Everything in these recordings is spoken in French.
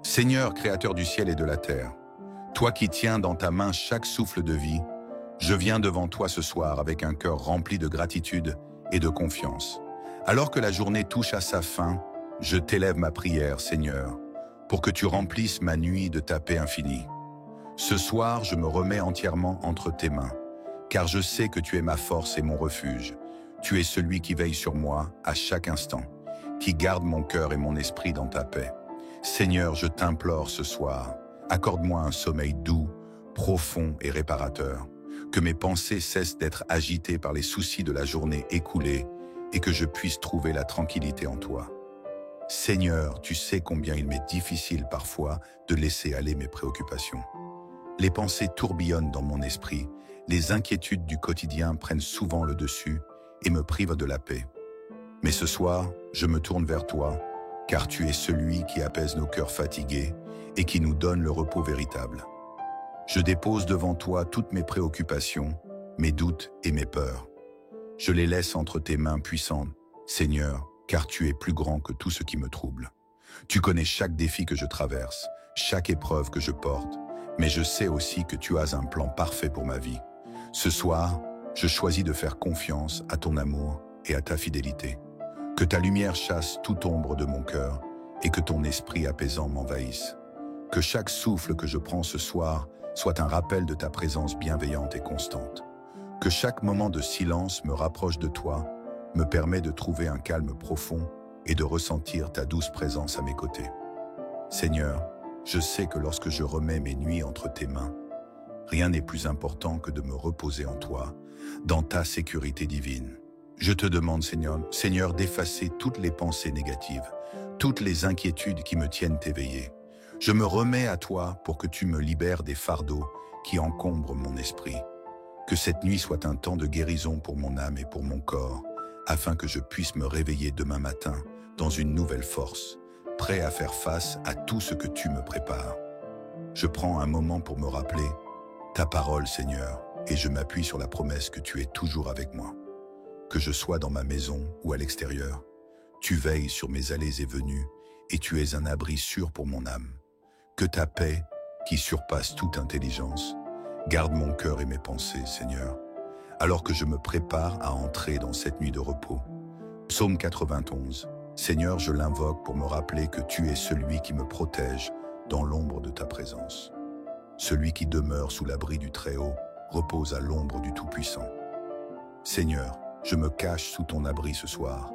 Seigneur, créateur du ciel et de la terre, toi qui tiens dans ta main chaque souffle de vie, je viens devant toi ce soir avec un cœur rempli de gratitude et de confiance. Alors que la journée touche à sa fin, je t'élève ma prière, Seigneur, pour que tu remplisses ma nuit de ta paix infinie. Ce soir, je me remets entièrement entre tes mains, car je sais que tu es ma force et mon refuge. Tu es celui qui veille sur moi à chaque instant, qui garde mon cœur et mon esprit dans ta paix. Seigneur, je t'implore ce soir, accorde-moi un sommeil doux, profond et réparateur, que mes pensées cessent d'être agitées par les soucis de la journée écoulée et que je puisse trouver la tranquillité en toi. Seigneur, tu sais combien il m'est difficile parfois de laisser aller mes préoccupations. Les pensées tourbillonnent dans mon esprit, les inquiétudes du quotidien prennent souvent le dessus et me privent de la paix. Mais ce soir, je me tourne vers toi, car tu es celui qui apaise nos cœurs fatigués et qui nous donne le repos véritable. Je dépose devant toi toutes mes préoccupations, mes doutes et mes peurs. Je les laisse entre tes mains puissantes, Seigneur, car tu es plus grand que tout ce qui me trouble. Tu connais chaque défi que je traverse, chaque épreuve que je porte, mais je sais aussi que tu as un plan parfait pour ma vie. Ce soir, je choisis de faire confiance à ton amour et à ta fidélité. Que ta lumière chasse toute ombre de mon cœur et que ton esprit apaisant m'envahisse. Que chaque souffle que je prends ce soir soit un rappel de ta présence bienveillante et constante. Que chaque moment de silence me rapproche de toi, me permet de trouver un calme profond et de ressentir ta douce présence à mes côtés. Seigneur, je sais que lorsque je remets mes nuits entre tes mains, rien n'est plus important que de me reposer en toi, dans ta sécurité divine. Je te demande, Seigneur, d'effacer toutes les pensées négatives, toutes les inquiétudes qui me tiennent éveillé. Je me remets à toi pour que tu me libères des fardeaux qui encombrent mon esprit. Que cette nuit soit un temps de guérison pour mon âme et pour mon corps, afin que je puisse me réveiller demain matin dans une nouvelle force, prêt à faire face à tout ce que tu me prépares. Je prends un moment pour me rappeler ta parole, Seigneur, et je m'appuie sur la promesse que tu es toujours avec moi. Que je sois dans ma maison ou à l'extérieur, tu veilles sur mes allées et venues et tu es un abri sûr pour mon âme. Que ta paix, qui surpasse toute intelligence, garde mon cœur et mes pensées, Seigneur, alors que je me prépare à entrer dans cette nuit de repos. Psaume 91. Seigneur, je l'invoque pour me rappeler que tu es celui qui me protège dans l'ombre de ta présence. Celui qui demeure sous l'abri du Très-Haut repose à l'ombre du Tout-Puissant. Seigneur, je me cache sous ton abri ce soir,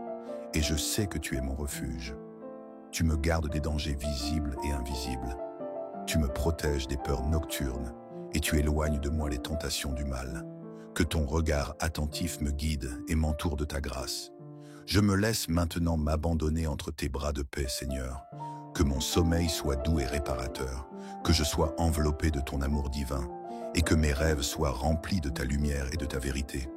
et je sais que tu es mon refuge. Tu me gardes des dangers visibles et invisibles. Tu me protèges des peurs nocturnes, et tu éloignes de moi les tentations du mal. Que ton regard attentif me guide et m'entoure de ta grâce. Je me laisse maintenant m'abandonner entre tes bras de paix, Seigneur. Que mon sommeil soit doux et réparateur, que je sois enveloppé de ton amour divin, et que mes rêves soient remplis de ta lumière et de ta vérité.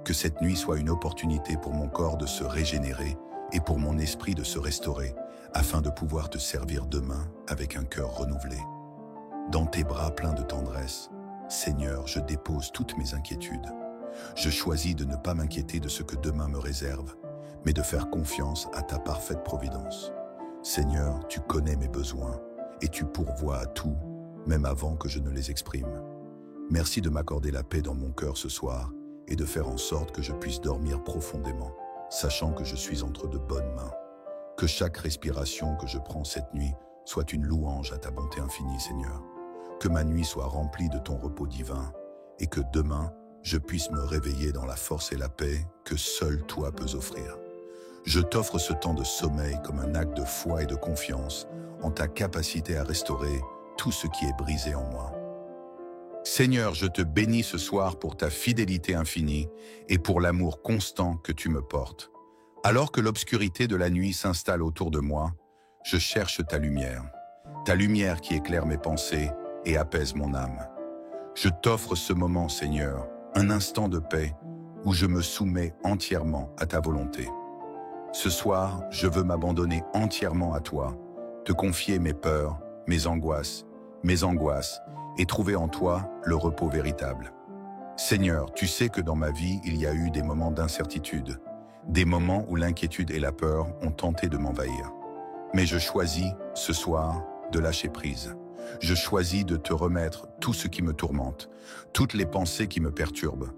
Que cette nuit soit une opportunité pour mon corps de se régénérer et pour mon esprit de se restaurer, afin de pouvoir te servir demain avec un cœur renouvelé. Dans tes bras pleins de tendresse, Seigneur, je dépose toutes mes inquiétudes. Je choisis de ne pas m'inquiéter de ce que demain me réserve, mais de faire confiance à ta parfaite providence. Seigneur, tu connais mes besoins et tu pourvois à tout, même avant que je ne les exprime. Merci de m'accorder la paix dans mon cœur ce soir et de faire en sorte que je puisse dormir profondément, sachant que je suis entre de bonnes mains. Que chaque respiration que je prends cette nuit soit une louange à ta bonté infinie, Seigneur. Que ma nuit soit remplie de ton repos divin et que demain, je puisse me réveiller dans la force et la paix que seul toi peux offrir. Je t'offre ce temps de sommeil comme un acte de foi et de confiance en ta capacité à restaurer tout ce qui est brisé en moi. Seigneur, je te bénis ce soir pour ta fidélité infinie et pour l'amour constant que tu me portes. Alors que l'obscurité de la nuit s'installe autour de moi, je cherche ta lumière qui éclaire mes pensées et apaise mon âme. Je t'offre ce moment, Seigneur, un instant de paix où je me soumets entièrement à ta volonté. Ce soir, je veux m'abandonner entièrement à toi, te confier mes peurs, mes angoisses, et trouver en toi le repos véritable. Seigneur, tu sais que dans ma vie, il y a eu des moments d'incertitude, des moments où l'inquiétude et la peur ont tenté de m'envahir. Mais je choisis, ce soir, de lâcher prise. Je choisis de te remettre tout ce qui me tourmente, toutes les pensées qui me perturbent.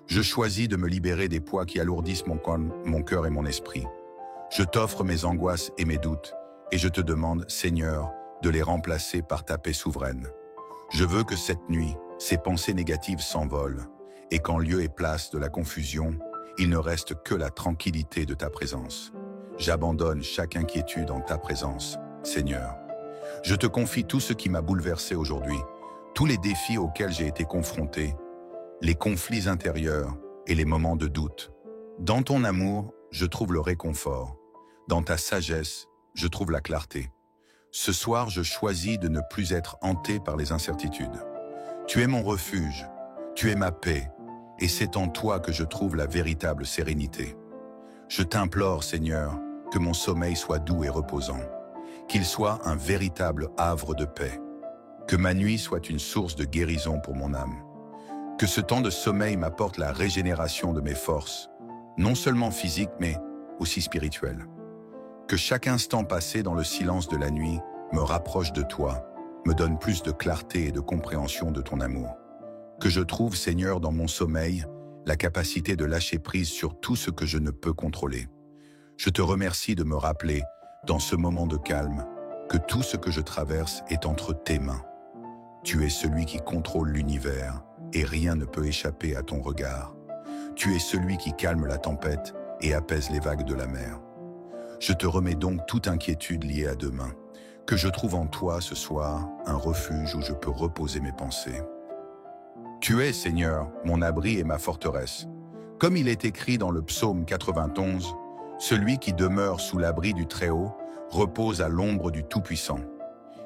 Je choisis de me libérer des poids qui alourdissent mon cœur et mon esprit. Je t'offre mes angoisses et mes doutes, et je te demande, Seigneur, de les remplacer par ta paix souveraine. Je veux que cette nuit, ces pensées négatives s'envolent, et qu'en lieu et place de la confusion, il ne reste que la tranquillité de ta présence. J'abandonne chaque inquiétude en ta présence, Seigneur. Je te confie tout ce qui m'a bouleversé aujourd'hui, tous les défis auxquels j'ai été confronté, les conflits intérieurs et les moments de doute. Dans ton amour, je trouve le réconfort. Dans ta sagesse, je trouve la clarté. Ce soir, je choisis de ne plus être hanté par les incertitudes. Tu es mon refuge, tu es ma paix, et c'est en toi que je trouve la véritable sérénité. Je t'implore, Seigneur, que mon sommeil soit doux et reposant, qu'il soit un véritable havre de paix, que ma nuit soit une source de guérison pour mon âme, que ce temps de sommeil m'apporte la régénération de mes forces, non seulement physiques mais aussi spirituelles. Que chaque instant passé dans le silence de la nuit me rapproche de toi, me donne plus de clarté et de compréhension de ton amour. Que je trouve, Seigneur, dans mon sommeil, la capacité de lâcher prise sur tout ce que je ne peux contrôler. Je te remercie de me rappeler, dans ce moment de calme, que tout ce que je traverse est entre tes mains. Tu es celui qui contrôle l'univers et rien ne peut échapper à ton regard. Tu es celui qui calme la tempête et apaise les vagues de la mer. Je te remets donc toute inquiétude liée à demain, que je trouve en toi ce soir un refuge où je peux reposer mes pensées. Tu es, Seigneur, mon abri et ma forteresse. Comme il est écrit dans le psaume 91, celui qui demeure sous l'abri du Très-Haut repose à l'ombre du Tout-Puissant.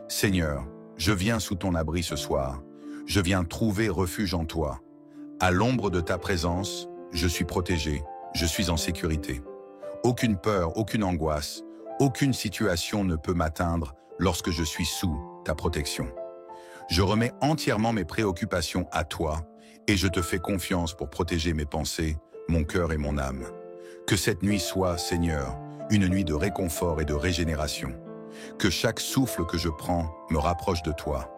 Seigneur, je viens sous ton abri ce soir. Je viens trouver refuge en toi. À l'ombre de ta présence, je suis protégé, je suis en sécurité. Aucune peur, aucune angoisse, aucune situation ne peut m'atteindre lorsque je suis sous ta protection. Je remets entièrement mes préoccupations à toi et je te fais confiance pour protéger mes pensées, mon cœur et mon âme. Que cette nuit soit, Seigneur, une nuit de réconfort et de régénération. Que chaque souffle que je prends me rapproche de toi.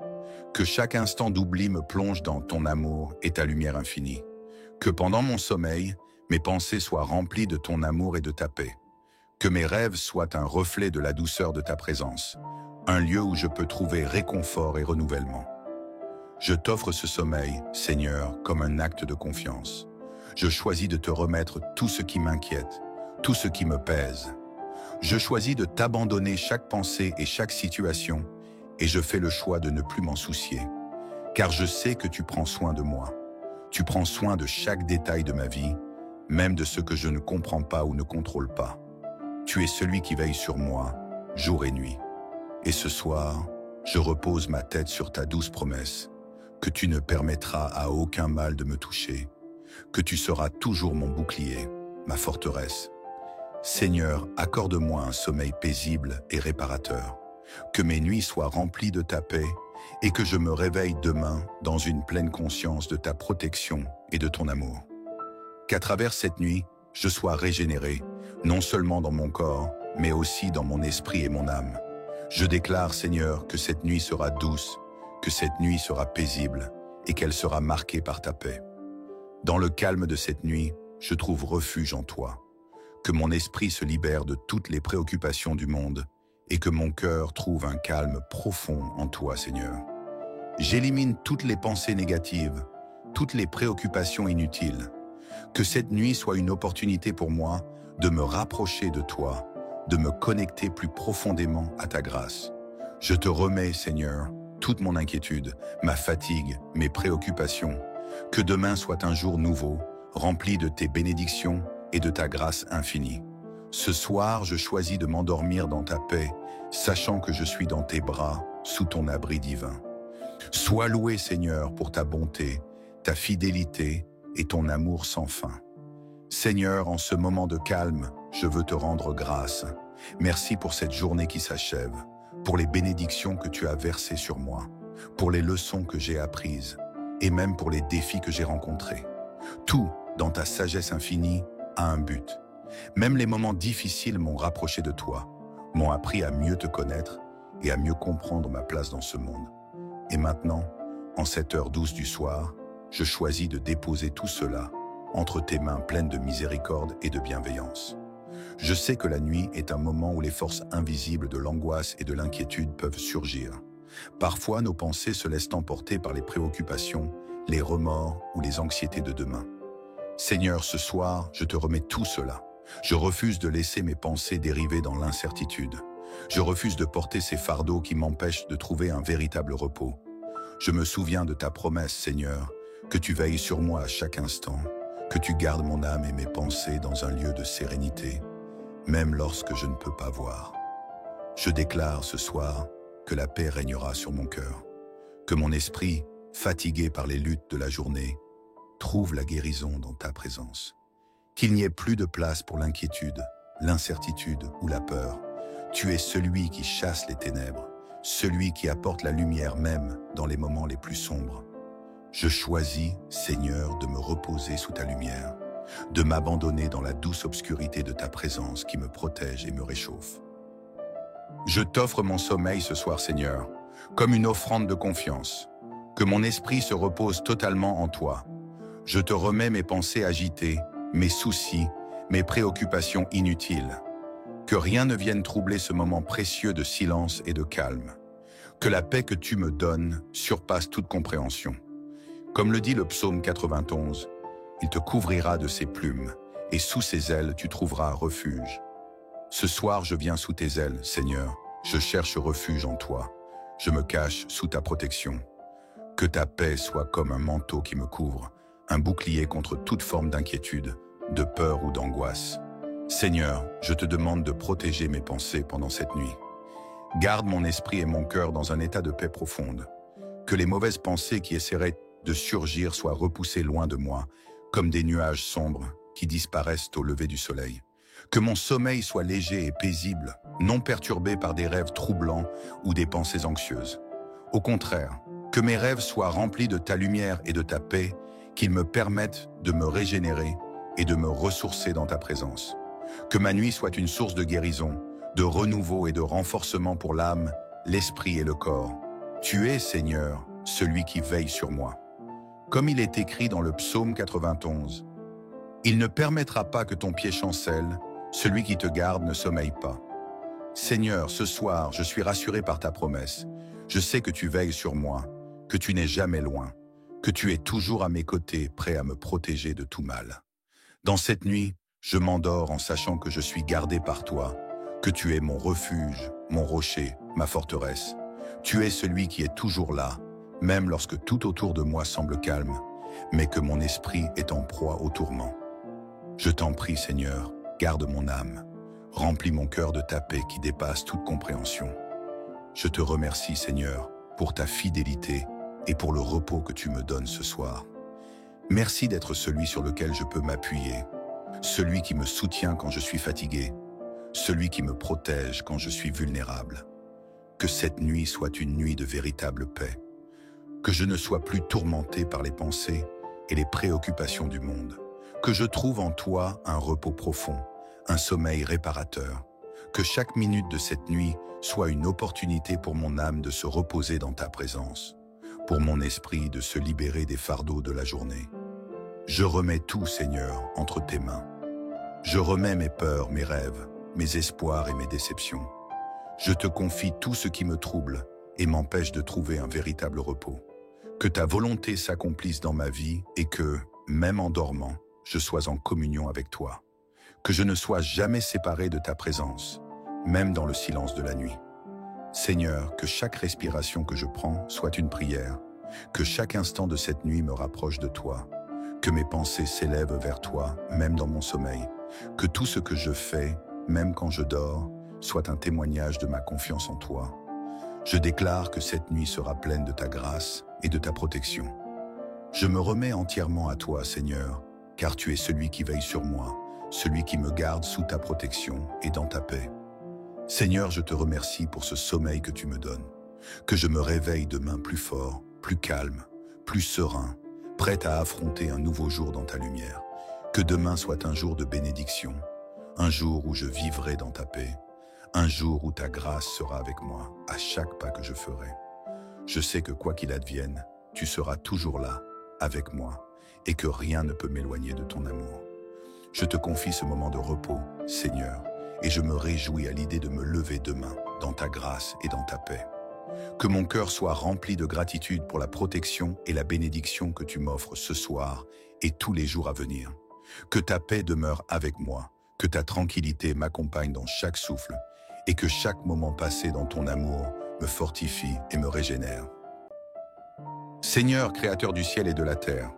Que chaque instant d'oubli me plonge dans ton amour et ta lumière infinie. Que pendant mon sommeil, mes pensées soient remplies de ton amour et de ta paix. Que mes rêves soient un reflet de la douceur de ta présence, un lieu où je peux trouver réconfort et renouvellement. Je t'offre ce sommeil, Seigneur, comme un acte de confiance. Je choisis de te remettre tout ce qui m'inquiète, tout ce qui me pèse. Je choisis de t'abandonner chaque pensée et chaque situation, et je fais le choix de ne plus m'en soucier, car je sais que tu prends soin de moi. Tu prends soin de chaque détail de ma vie, même de ce que je ne comprends pas ou ne contrôle pas. Tu es celui qui veille sur moi, jour et nuit. Et ce soir, je repose ma tête sur ta douce promesse, que tu ne permettras à aucun mal de me toucher, que tu seras toujours mon bouclier, ma forteresse. Seigneur, accorde-moi un sommeil paisible et réparateur, que mes nuits soient remplies de ta paix et que je me réveille demain dans une pleine conscience de ta protection et de ton amour. Qu'à travers cette nuit, je sois régénéré, non seulement dans mon corps, mais aussi dans mon esprit et mon âme. Je déclare, Seigneur, que cette nuit sera douce, que cette nuit sera paisible et qu'elle sera marquée par ta paix. Dans le calme de cette nuit, je trouve refuge en toi. Que mon esprit se libère de toutes les préoccupations du monde et que mon cœur trouve un calme profond en toi, Seigneur. J'élimine toutes les pensées négatives, toutes les préoccupations inutiles. Que cette nuit soit une opportunité pour moi de me rapprocher de toi, de me connecter plus profondément à ta grâce. Je te remets, Seigneur, toute mon inquiétude, ma fatigue, mes préoccupations. Que demain soit un jour nouveau, rempli de tes bénédictions et de ta grâce infinie. Ce soir, je choisis de m'endormir dans ta paix, sachant que je suis dans tes bras, sous ton abri divin. Sois loué, Seigneur, pour ta bonté, ta fidélité et ton amour sans fin. Seigneur, en ce moment de calme, je veux te rendre grâce. Merci pour cette journée qui s'achève, pour les bénédictions que tu as versées sur moi, pour les leçons que j'ai apprises, et même pour les défis que j'ai rencontrés. Tout, dans ta sagesse infinie, a un but. Même les moments difficiles m'ont rapproché de toi, m'ont appris à mieux te connaître et à mieux comprendre ma place dans ce monde. Et maintenant, en cette heure douce du soir, je choisis de déposer tout cela entre tes mains pleines de miséricorde et de bienveillance. Je sais que la nuit est un moment où les forces invisibles de l'angoisse et de l'inquiétude peuvent surgir. Parfois, nos pensées se laissent emporter par les préoccupations, les remords ou les anxiétés de demain. Seigneur, ce soir, je te remets tout cela. Je refuse de laisser mes pensées dériver dans l'incertitude. Je refuse de porter ces fardeaux qui m'empêchent de trouver un véritable repos. Je me souviens de ta promesse, Seigneur, que tu veilles sur moi à chaque instant, que tu gardes mon âme et mes pensées dans un lieu de sérénité, même lorsque je ne peux pas voir. Je déclare ce soir que la paix régnera sur mon cœur, que mon esprit, fatigué par les luttes de la journée, trouve la guérison dans ta présence. Qu'il n'y ait plus de place pour l'inquiétude, l'incertitude ou la peur. Tu es celui qui chasse les ténèbres, celui qui apporte la lumière même dans les moments les plus sombres. Je choisis, Seigneur, de me reposer sous ta lumière, de m'abandonner dans la douce obscurité de ta présence qui me protège et me réchauffe. Je t'offre mon sommeil ce soir, Seigneur, comme une offrande de confiance. Que mon esprit se repose totalement en toi. Je te remets mes pensées agitées, mes soucis, mes préoccupations inutiles. Que rien ne vienne troubler ce moment précieux de silence et de calme. Que la paix que tu me donnes surpasse toute compréhension. Comme le dit le psaume 91, il te couvrira de ses plumes, et sous ses ailes tu trouveras refuge. Ce soir je viens sous tes ailes, Seigneur, je cherche refuge en toi. Je me cache sous ta protection. Que ta paix soit comme un manteau qui me couvre, un bouclier contre toute forme d'inquiétude, de peur ou d'angoisse. Seigneur, je te demande de protéger mes pensées pendant cette nuit. Garde mon esprit et mon cœur dans un état de paix profonde. Que les mauvaises pensées qui essaieraient de surgir soient repoussées loin de moi, comme des nuages sombres qui disparaissent au lever du soleil. Que mon sommeil soit léger et paisible, non perturbé par des rêves troublants ou des pensées anxieuses. Au contraire, que mes rêves soient remplis de ta lumière et de ta paix, qu'ils me permettent de me régénérer et de me ressourcer dans ta présence. Que ma nuit soit une source de guérison, de renouveau et de renforcement pour l'âme, l'esprit et le corps. Tu es, Seigneur, celui qui veille sur moi. Comme il est écrit dans le psaume 91, « Il ne permettra pas que ton pied chancelle, celui qui te garde ne sommeille pas. » Seigneur, ce soir, je suis rassuré par ta promesse. Je sais que tu veilles sur moi, que tu n'es jamais loin, que tu es toujours à mes côtés, prêt à me protéger de tout mal. Dans cette nuit, je m'endors en sachant que je suis gardé par toi, que tu es mon refuge, mon rocher, ma forteresse. Tu es celui qui est toujours là, même lorsque tout autour de moi semble calme, mais que mon esprit est en proie au tourment. Je t'en prie, Seigneur, garde mon âme, remplis mon cœur de ta paix qui dépasse toute compréhension. Je te remercie, Seigneur, pour ta fidélité et pour le repos que tu me donnes ce soir. Merci d'être celui sur lequel je peux m'appuyer, celui qui me soutient quand je suis fatigué, celui qui me protège quand je suis vulnérable. Que cette nuit soit une nuit de véritable paix, que je ne sois plus tourmenté par les pensées et les préoccupations du monde, que je trouve en toi un repos profond, un sommeil réparateur, que chaque minute de cette nuit soit une opportunité pour mon âme de se reposer dans ta présence, pour mon esprit de se libérer des fardeaux de la journée. Je remets tout, Seigneur, entre tes mains. Je remets mes peurs, mes rêves, mes espoirs et mes déceptions. Je te confie tout ce qui me trouble et m'empêche de trouver un véritable repos. Que ta volonté s'accomplisse dans ma vie et que, même en dormant, je sois en communion avec toi. Que je ne sois jamais séparé de ta présence, même dans le silence de la nuit. Seigneur, que chaque respiration que je prends soit une prière, que chaque instant de cette nuit me rapproche de toi, que mes pensées s'élèvent vers toi, même dans mon sommeil, que tout ce que je fais, même quand je dors, soit un témoignage de ma confiance en toi. Je déclare que cette nuit sera pleine de ta grâce et de ta protection. Je me remets entièrement à toi, Seigneur, car tu es celui qui veille sur moi, celui qui me garde sous ta protection et dans ta paix. Seigneur, je te remercie pour ce sommeil que tu me donnes, que je me réveille demain plus fort, plus calme, plus serein, prêt à affronter un nouveau jour dans ta lumière. Que demain soit un jour de bénédiction, un jour où je vivrai dans ta paix, Un jour où ta grâce sera avec moi à chaque pas que je ferai. Je sais que quoi qu'il advienne, tu seras toujours là, avec moi, et que rien ne peut m'éloigner de ton amour. Je te confie ce moment de repos, Seigneur, et je me réjouis à l'idée de me lever demain dans ta grâce et dans ta paix. Que mon cœur soit rempli de gratitude pour la protection et la bénédiction que tu m'offres ce soir et tous les jours à venir. Que ta paix demeure avec moi, que ta tranquillité m'accompagne dans chaque souffle et que chaque moment passé dans ton amour me fortifie et me régénère. Seigneur, créateur du ciel et de la terre,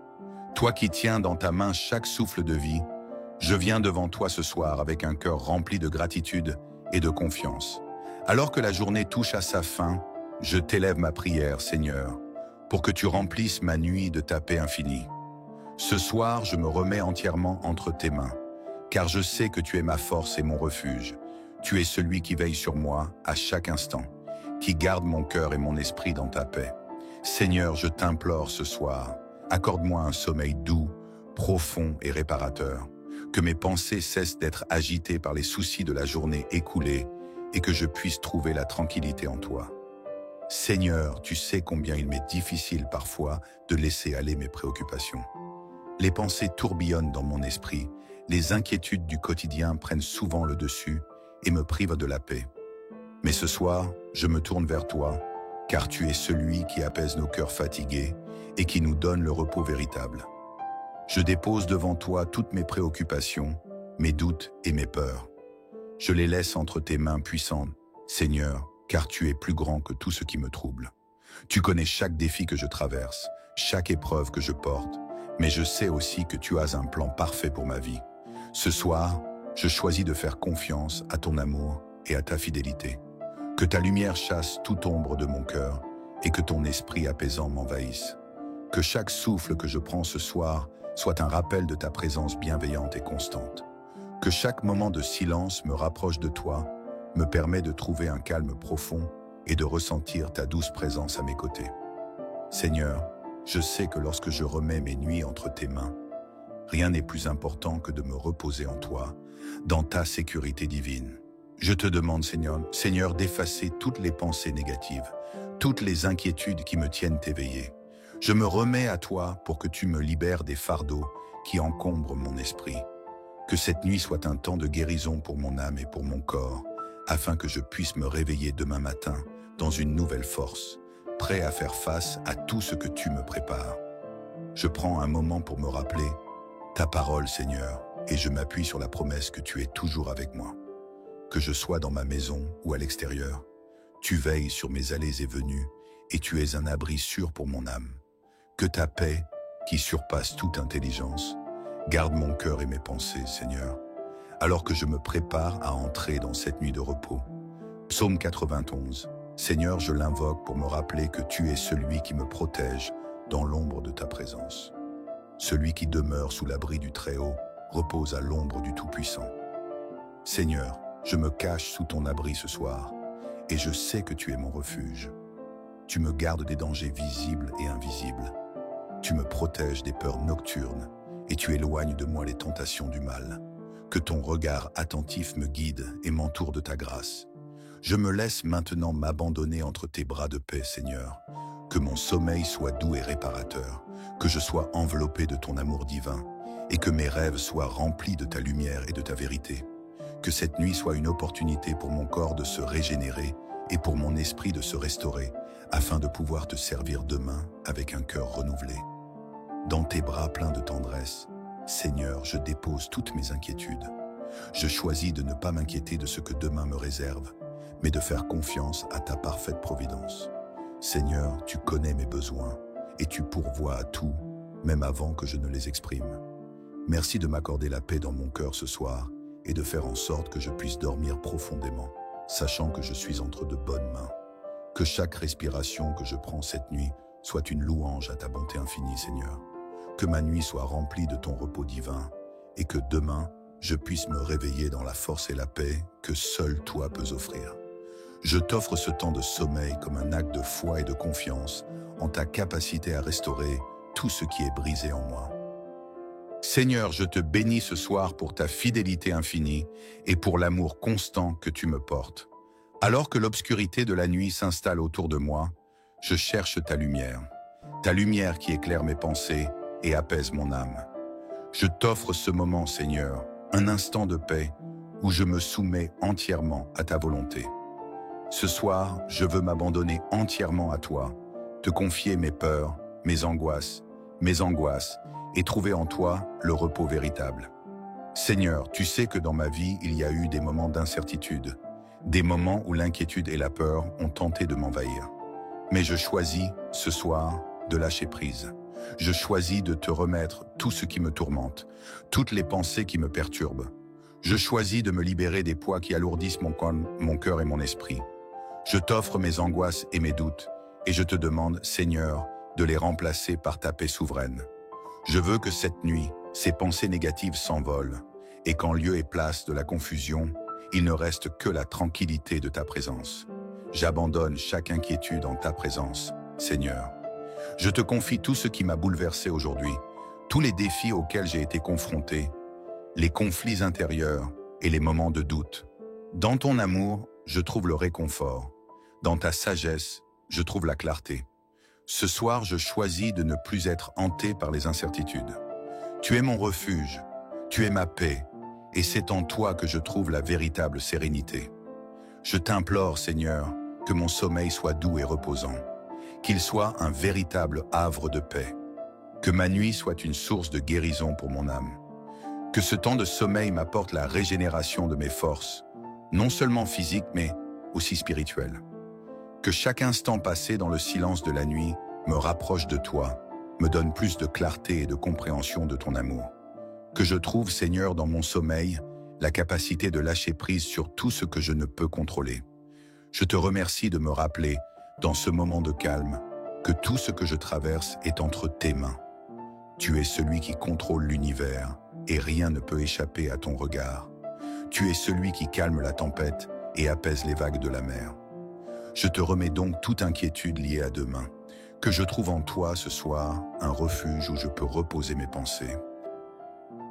toi qui tiens dans ta main chaque souffle de vie, je viens devant toi ce soir avec un cœur rempli de gratitude et de confiance. Alors que la journée touche à sa fin, je t'élève ma prière, Seigneur, pour que tu remplisses ma nuit de ta paix infinie. Ce soir, je me remets entièrement entre tes mains, car je sais que tu es ma force et mon refuge. Tu es celui qui veille sur moi à chaque instant, qui garde mon cœur et mon esprit dans ta paix. Seigneur, je t'implore ce soir, accorde-moi un sommeil doux, profond et réparateur, que mes pensées cessent d'être agitées par les soucis de la journée écoulée et que je puisse trouver la tranquillité en toi. Seigneur, tu sais combien il m'est difficile parfois de laisser aller mes préoccupations. Les pensées tourbillonnent dans mon esprit, les inquiétudes du quotidien prennent souvent le dessus et me privent de la paix. Mais ce soir, je me tourne vers toi, car tu es celui qui apaise nos cœurs fatigués et qui nous donne le repos véritable. Je dépose devant toi toutes mes préoccupations, mes doutes et mes peurs. Je les laisse entre tes mains puissantes, Seigneur, car tu es plus grand que tout ce qui me trouble. Tu connais chaque défi que je traverse, chaque épreuve que je porte, mais je sais aussi que tu as un plan parfait pour ma vie. Ce soir, je choisis de faire confiance à ton amour et à ta fidélité. Que ta lumière chasse toute ombre de mon cœur et que ton esprit apaisant m'envahisse. Que chaque souffle que je prends ce soir soit un rappel de ta présence bienveillante et constante. Que chaque moment de silence me rapproche de toi, me permet de trouver un calme profond et de ressentir ta douce présence à mes côtés. Seigneur, je sais que lorsque je remets mes nuits entre tes mains, rien n'est plus important que de me reposer en toi, dans ta sécurité divine. Je te demande, Seigneur, d'effacer toutes les pensées négatives, toutes les inquiétudes qui me tiennent éveillé. Je me remets à toi pour que tu me libères des fardeaux qui encombrent mon esprit. Que cette nuit soit un temps de guérison pour mon âme et pour mon corps, afin que je puisse me réveiller demain matin dans une nouvelle force, prêt à faire face à tout ce que tu me prépares. Je prends un moment pour me rappeler ta parole, Seigneur, et je m'appuie sur la promesse que tu es toujours avec moi. Que je sois dans ma maison ou à l'extérieur, tu veilles sur mes allées et venues et tu es un abri sûr pour mon âme. Que ta paix, qui surpasse toute intelligence, garde mon cœur et mes pensées, Seigneur, alors que je me prépare à entrer dans cette nuit de repos. Psaume 91. Seigneur, je l'invoque pour me rappeler que tu es celui qui me protège dans l'ombre de ta présence. Celui qui demeure sous l'abri du Très-Haut repose à l'ombre du Tout-Puissant. Seigneur, je me cache sous ton abri ce soir, et je sais que tu es mon refuge. Tu me gardes des dangers visibles et invisibles. Tu me protèges des peurs nocturnes, et tu éloignes de moi les tentations du mal. Que ton regard attentif me guide et m'entoure de ta grâce. Je me laisse maintenant m'abandonner entre tes bras de paix, Seigneur. Que mon sommeil soit doux et réparateur, que je sois enveloppé de ton amour divin, et que mes rêves soient remplis de ta lumière et de ta vérité. Que cette nuit soit une opportunité pour mon corps de se régénérer et pour mon esprit de se restaurer, afin de pouvoir te servir demain avec un cœur renouvelé. Dans tes bras pleins de tendresse, Seigneur, je dépose toutes mes inquiétudes. Je choisis de ne pas m'inquiéter de ce que demain me réserve, mais de faire confiance à ta parfaite providence. Seigneur, tu connais mes besoins et tu pourvois à tout, même avant que je ne les exprime. Merci de m'accorder la paix dans mon cœur ce soir et de faire en sorte que je puisse dormir profondément, sachant que je suis entre de bonnes mains. Que chaque respiration que je prends cette nuit soit une louange à ta bonté infinie, Seigneur. Que ma nuit soit remplie de ton repos divin et que demain, je puisse me réveiller dans la force et la paix que seul toi peux offrir. Je t'offre ce temps de sommeil comme un acte de foi et de confiance en ta capacité à restaurer tout ce qui est brisé en moi. Seigneur, je te bénis ce soir pour ta fidélité infinie et pour l'amour constant que tu me portes. Alors que l'obscurité de la nuit s'installe autour de moi, je cherche ta lumière qui éclaire mes pensées et apaise mon âme. Je t'offre ce moment, Seigneur, un instant de paix où je me soumets entièrement à ta volonté. Ce soir, je veux m'abandonner entièrement à toi, te confier mes peurs, mes angoisses, et trouver en toi le repos véritable. Seigneur, tu sais que dans ma vie, il y a eu des moments d'incertitude, des moments où l'inquiétude et la peur ont tenté de m'envahir. Mais je choisis, ce soir, de lâcher prise. Je choisis de te remettre tout ce qui me tourmente, toutes les pensées qui me perturbent. Je choisis de me libérer des poids qui alourdissent mon cœur et mon esprit. Je t'offre mes angoisses et mes doutes, et je te demande, Seigneur, de les remplacer par ta paix souveraine. Je veux que cette nuit, ces pensées négatives s'envolent, et qu'en lieu et place de la confusion, il ne reste que la tranquillité de ta présence. J'abandonne chaque inquiétude en ta présence, Seigneur. Je te confie tout ce qui m'a bouleversé aujourd'hui, tous les défis auxquels j'ai été confronté, les conflits intérieurs et les moments de doute. Dans ton amour, je trouve le réconfort. Dans ta sagesse, je trouve la clarté. Ce soir, je choisis de ne plus être hanté par les incertitudes. Tu es mon refuge, tu es ma paix, et c'est en toi que je trouve la véritable sérénité. Je t'implore, Seigneur, que mon sommeil soit doux et reposant, qu'il soit un véritable havre de paix, que ma nuit soit une source de guérison pour mon âme, que ce temps de sommeil m'apporte la régénération de mes forces, non seulement physiques, mais aussi spirituelles. Que chaque instant passé dans le silence de la nuit me rapproche de toi, me donne plus de clarté et de compréhension de ton amour. Que je trouve, Seigneur, dans mon sommeil, la capacité de lâcher prise sur tout ce que je ne peux contrôler. Je te remercie de me rappeler, dans ce moment de calme, que tout ce que je traverse est entre tes mains. Tu es celui qui contrôle l'univers et rien ne peut échapper à ton regard. Tu es celui qui calme la tempête et apaise les vagues de la mer. Je te remets donc toute inquiétude liée à demain, que je trouve en toi ce soir un refuge où je peux reposer mes pensées.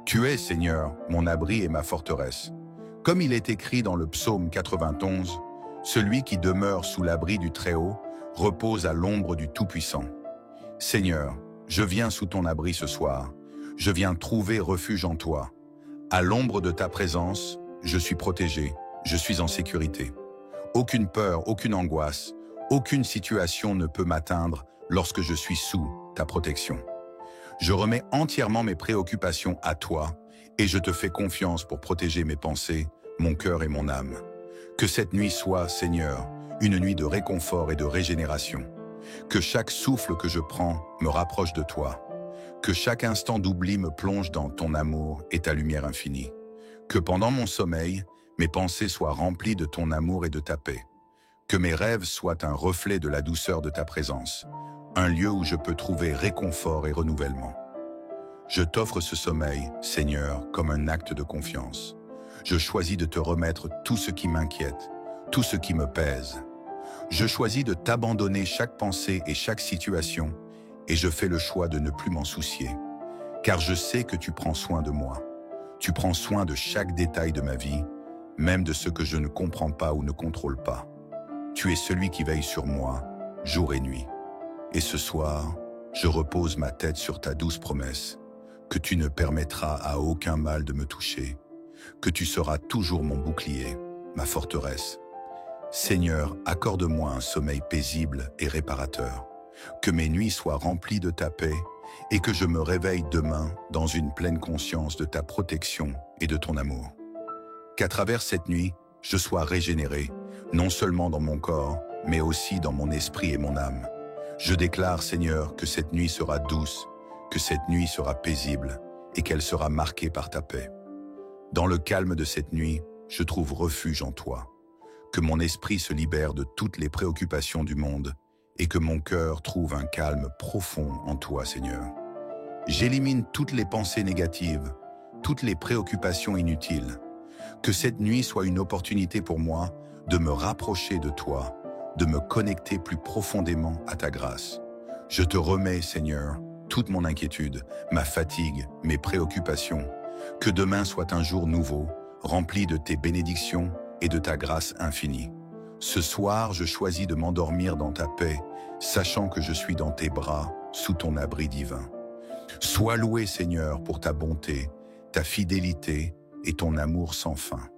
Tu es, Seigneur, mon abri et ma forteresse. Comme il est écrit dans le psaume 91, celui qui demeure sous l'abri du Très-Haut repose à l'ombre du Tout-Puissant. Seigneur, je viens sous ton abri ce soir, je viens trouver refuge en toi. À l'ombre de ta présence, je suis protégé, je suis en sécurité. Aucune peur, aucune angoisse, aucune situation ne peut m'atteindre lorsque je suis sous ta protection. Je remets entièrement mes préoccupations à toi et je te fais confiance pour protéger mes pensées, mon cœur et mon âme. Que cette nuit soit, Seigneur, une nuit de réconfort et de régénération. Que chaque souffle que je prends me rapproche de toi. Que chaque instant d'oubli me plonge dans ton amour et ta lumière infinie. Que pendant mon sommeil, mes pensées soient remplies de ton amour et de ta paix. Que mes rêves soient un reflet de la douceur de ta présence, un lieu où je peux trouver réconfort et renouvellement. Je t'offre ce sommeil, Seigneur, comme un acte de confiance. Je choisis de te remettre tout ce qui m'inquiète, tout ce qui me pèse. Je choisis de t'abandonner chaque pensée et chaque situation, et je fais le choix de ne plus m'en soucier, car je sais que tu prends soin de moi. Tu prends soin de chaque détail de ma vie, même de ce que je ne comprends pas ou ne contrôle pas. Tu es celui qui veille sur moi, jour et nuit. Et ce soir, je repose ma tête sur ta douce promesse, que tu ne permettras à aucun mal de me toucher, que tu seras toujours mon bouclier, ma forteresse. Seigneur, accorde-moi un sommeil paisible et réparateur, que mes nuits soient remplies de ta paix et que je me réveille demain dans une pleine conscience de ta protection et de ton amour. Qu'à travers cette nuit, je sois régénéré, non seulement dans mon corps, mais aussi dans mon esprit et mon âme. Je déclare, Seigneur, que cette nuit sera douce, que cette nuit sera paisible et qu'elle sera marquée par ta paix. Dans le calme de cette nuit, je trouve refuge en toi. Que mon esprit se libère de toutes les préoccupations du monde et que mon cœur trouve un calme profond en toi, Seigneur. J'élimine toutes les pensées négatives, toutes les préoccupations inutiles. Que cette nuit soit une opportunité pour moi de me rapprocher de toi, de me connecter plus profondément à ta grâce. Je te remets, Seigneur, toute mon inquiétude, ma fatigue, mes préoccupations. Que demain soit un jour nouveau, rempli de tes bénédictions et de ta grâce infinie. Ce soir, je choisis de m'endormir dans ta paix, sachant que je suis dans tes bras, sous ton abri divin. Sois loué, Seigneur, pour ta bonté, ta fidélité et ton amour sans fin.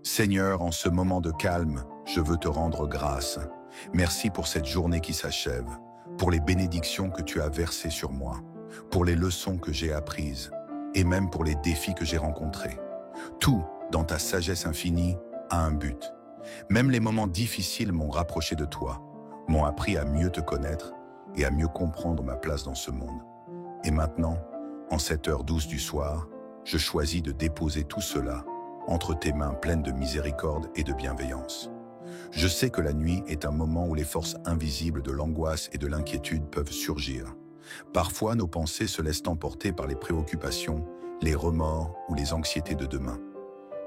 Seigneur, en ce moment de calme, je veux te rendre grâce. Merci pour cette journée qui s'achève, pour les bénédictions que tu as versées sur moi, pour les leçons que j'ai apprises, et même pour les défis que j'ai rencontrés. Tout, dans ta sagesse infinie, a un but. Même les moments difficiles m'ont rapproché de toi, m'ont appris à mieux te connaître et à mieux comprendre ma place dans ce monde. Et maintenant, en cette heure douce du soir, je choisis de déposer tout cela entre tes mains pleines de miséricorde et de bienveillance. Je sais que la nuit est un moment où les forces invisibles de l'angoisse et de l'inquiétude peuvent surgir. Parfois, nos pensées se laissent emporter par les préoccupations, les remords ou les anxiétés de demain.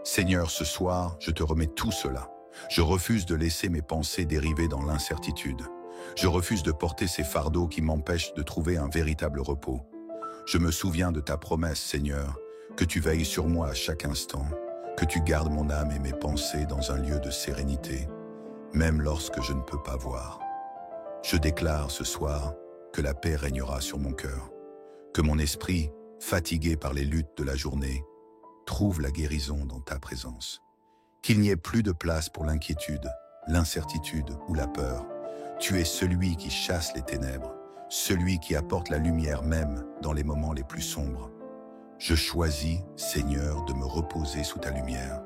Seigneur, ce soir, je te remets tout cela. Je refuse de laisser mes pensées dériver dans l'incertitude. Je refuse de porter ces fardeaux qui m'empêchent de trouver un véritable repos. Je me souviens de ta promesse, Seigneur, que tu veilles sur moi à chaque instant, que tu gardes mon âme et mes pensées dans un lieu de sérénité, même lorsque je ne peux pas voir. Je déclare ce soir que la paix régnera sur mon cœur, que mon esprit, fatigué par les luttes de la journée, trouve la guérison dans ta présence. Qu'il n'y ait plus de place pour l'inquiétude, l'incertitude ou la peur. Tu es celui qui chasse les ténèbres, celui qui apporte la lumière même dans les moments les plus sombres. Je choisis, Seigneur, de me reposer sous ta lumière,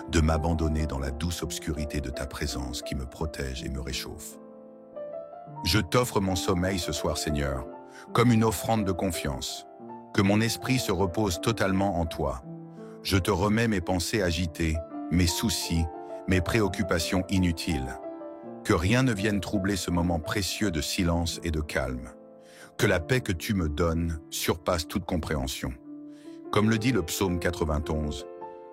de m'abandonner dans la douce obscurité de ta présence qui me protège et me réchauffe. Je t'offre mon sommeil ce soir, Seigneur, comme une offrande de confiance. Que mon esprit se repose totalement en toi. Je te remets mes pensées agitées, mes soucis, mes préoccupations inutiles. Que rien ne vienne troubler ce moment précieux de silence et de calme. Que la paix que tu me donnes surpasse toute compréhension. Comme le dit le psaume 91,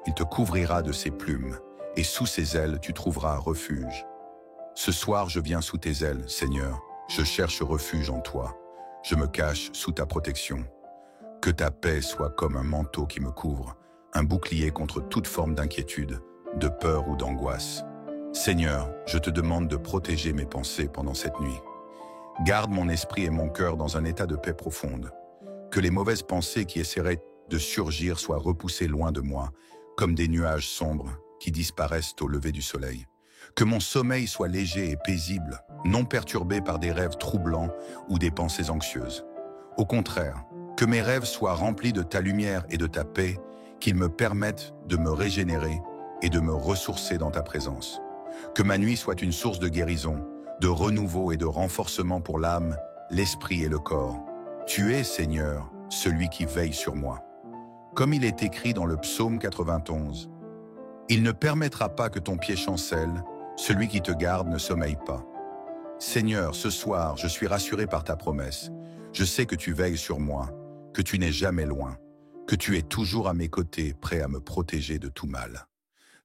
il te couvrira de ses plumes, et sous ses ailes tu trouveras refuge. Ce soir je viens sous tes ailes, Seigneur, je cherche refuge en toi. Je me cache sous ta protection. Que ta paix soit comme un manteau qui me couvre, un bouclier contre toute forme d'inquiétude, de peur ou d'angoisse. Seigneur, je te demande de protéger mes pensées pendant cette nuit. Garde mon esprit et mon cœur dans un état de paix profonde. Que les mauvaises pensées qui essaieraient de surgir soient repoussées loin de moi, comme des nuages sombres qui disparaissent au lever du soleil. Que mon sommeil soit léger et paisible, non perturbé par des rêves troublants ou des pensées anxieuses. Au contraire, que mes rêves soient remplis de ta lumière et de ta paix, qu'ils me permettent de me régénérer et de me ressourcer dans ta présence. Que ma nuit soit une source de guérison, de renouveau et de renforcement pour l'âme, l'esprit et le corps. Tu es, Seigneur, celui qui veille sur moi. Comme il est écrit dans le psaume 91, « Il ne permettra pas que ton pied chancelle, celui qui te garde ne sommeille pas. » Seigneur, ce soir, je suis rassuré par ta promesse. Je sais que tu veilles sur moi, que tu n'es jamais loin, que tu es toujours à mes côtés, prêt à me protéger de tout mal.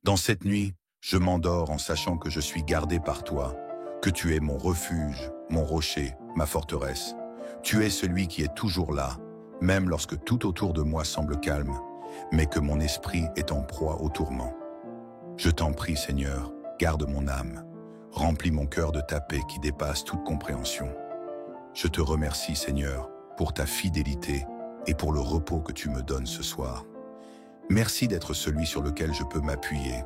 Dans cette nuit, je m'endors en sachant que je suis gardé par toi, que tu es mon refuge, mon rocher, ma forteresse. Tu es celui qui est toujours là, même lorsque tout autour de moi semble calme, mais que mon esprit est en proie au tourment. Je t'en prie, Seigneur, garde mon âme, remplis mon cœur de ta paix qui dépasse toute compréhension. Je te remercie, Seigneur, pour ta fidélité et pour le repos que tu me donnes ce soir. Merci d'être celui sur lequel je peux m'appuyer,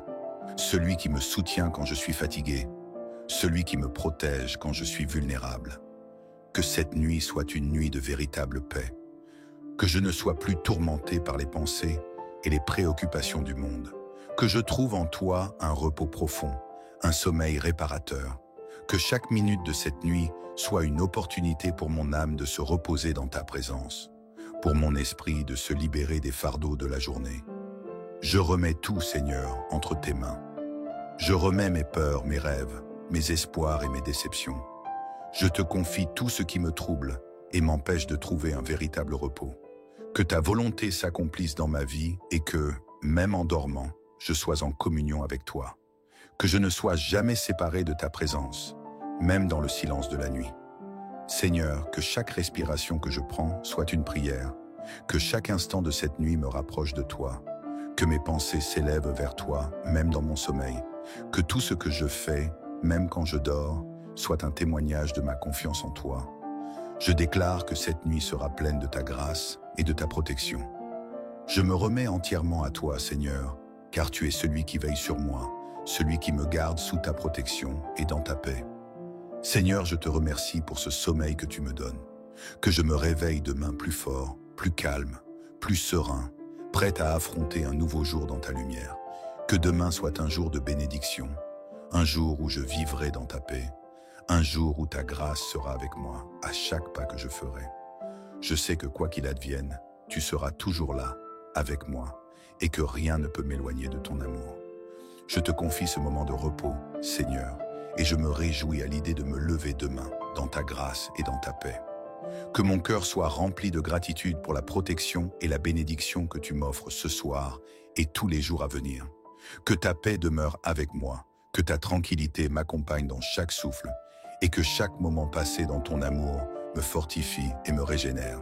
celui qui me soutient quand je suis fatigué, celui qui me protège quand je suis vulnérable. Que cette nuit soit une nuit de véritable paix, que je ne sois plus tourmenté par les pensées et les préoccupations du monde, que je trouve en toi un repos profond, un sommeil réparateur, que chaque minute de cette nuit soit une opportunité pour mon âme de se reposer dans ta présence, pour mon esprit de se libérer des fardeaux de la journée. Je remets tout, Seigneur, entre tes mains. Je remets mes peurs, mes rêves, mes espoirs et mes déceptions. Je te confie tout ce qui me trouble et m'empêche de trouver un véritable repos. Que ta volonté s'accomplisse dans ma vie et que, même en dormant, je sois en communion avec toi. Que je ne sois jamais séparé de ta présence, même dans le silence de la nuit. Seigneur, que chaque respiration que je prends soit une prière, que chaque instant de cette nuit me rapproche de toi, que mes pensées s'élèvent vers toi, même dans mon sommeil, que tout ce que je fais, même quand je dors, soit un témoignage de ma confiance en toi. Je déclare que cette nuit sera pleine de ta grâce et de ta protection. Je me remets entièrement à toi, Seigneur, car tu es celui qui veille sur moi, celui qui me garde sous ta protection et dans ta paix. Seigneur, je te remercie pour ce sommeil que tu me donnes, que je me réveille demain plus fort, plus calme, plus serein, prêt à affronter un nouveau jour dans ta lumière. Que demain soit un jour de bénédiction, un jour où je vivrai dans ta paix, un jour où ta grâce sera avec moi à chaque pas que je ferai. Je sais que quoi qu'il advienne, tu seras toujours là, avec moi, et que rien ne peut m'éloigner de ton amour. Je te confie ce moment de repos, Seigneur, et je me réjouis à l'idée de me lever demain dans ta grâce et dans ta paix. Que mon cœur soit rempli de gratitude pour la protection et la bénédiction que tu m'offres ce soir et tous les jours à venir. Que ta paix demeure avec moi, que ta tranquillité m'accompagne dans chaque souffle et que chaque moment passé dans ton amour me fortifie et me régénère.